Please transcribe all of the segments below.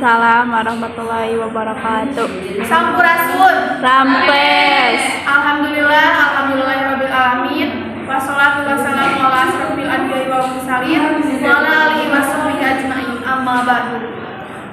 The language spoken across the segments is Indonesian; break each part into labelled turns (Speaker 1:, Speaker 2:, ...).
Speaker 1: Waalaikumsalam warahmatullahi wabarakatuh.
Speaker 2: Sampurasun.
Speaker 1: Rampes.
Speaker 2: Alhamdulillahirabbil alamin. Wassalatu wassalamu ala asrofil anbiya'i wal mursalin wa ala alihi wasahbihi ajmain. Amma ba'du.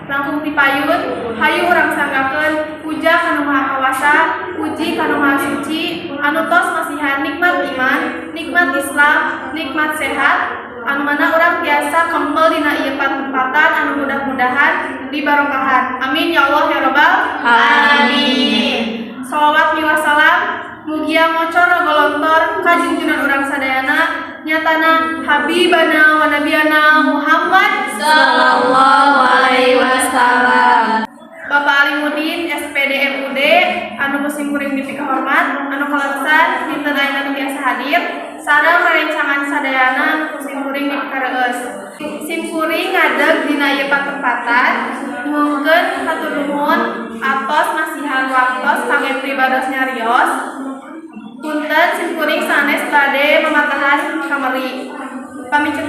Speaker 2: Langkung ti payun, hayu urang sanggakeun puja kana Maha Kawasa, puji kana Maha Suci, anu tos masihan nikmat iman, nikmat Islam, nikmat sehat, anu mana urang biasa kempel dina ieu tempatan anu mudah-mudahan dibarokahan. Amin ya Allah ya Rabbal alamin. Shalawat wassalam mugia ngocor golontor ka junjungan urang sadayana nyatana habibana wa nabiyana Muhammad
Speaker 1: Sallallahu alaihi wasallam.
Speaker 2: Bapak Alimuddin SPD MUD anu musim kuring dipika hormat anu kalengsan dinten ayeuna biasa hadir sareng marencangan sadayana anu musim kuring dipika reus. Sim kuring ngadeg dina ieu patempatan mungkeun hatur nuhun atos masihan waktos kangge pribados nyarios. Punten sim kuring sanes bade mamatahan kamari. Pamicet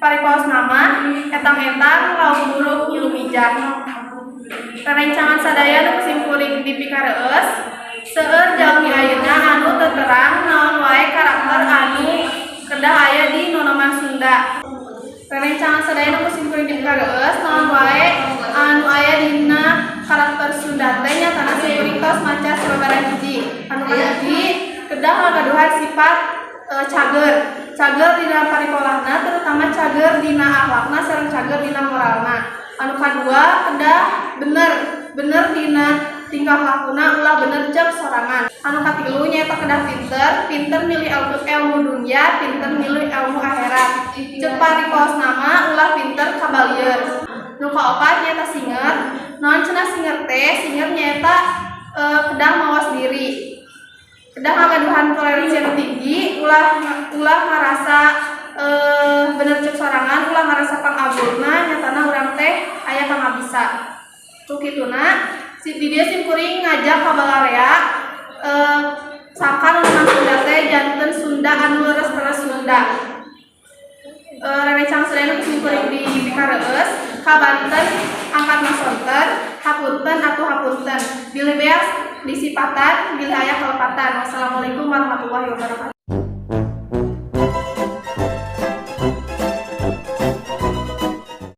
Speaker 2: paripos nama etang-etang lauk buruk ngilu mijak. Rerencangan sadaya nu sim kuring dipika reus seueur jalmi ayeuna anu teu terang naon wae karakter anu kedah aya di nonoman Sunda. Rerencangan sadaya nu sim kuring dipika reus naon wae anu aya dina karakter Sunda teh nyatana sim kuring tos maca sababaraha hiji. Anu kahiji kedah ngagaduhan sifat cager dina paripolahna terutama cager dina akhlakna sareng cager dina moralna. Anu kadua kedah bener dina tingkah lakuna ulah bener jeung sorangan. Anu katilu nyaeta kedah pinter milih ilmu dunya, pinter milih ilmu akhirat. Ceuk paripos nama ulah pinter kabalieur. Nu kaopat nyaeta singer. Naon cenah singer teh? Singer nyaeta kedah mawas diri. Kedah ngagaduhan toleransi anu tinggi, ulah ngarasa bener cek sorangan, ulah ngarasa pangagurna, nyatana urang teh aya pangabisa. Tuh kituna, di dieu sim kuring ngajak ka Balarea saka nonton Sunda teh janten Sunda anu leres-leres Sunda. Rerecang sadayana sim kuring dipika reus ka Banten angkat masonten, hapunten atuh hapunten. Bilih beas disipatan, bilih aya kalepatan. Wassalamualaikum warahmatullahi wabarakatuh.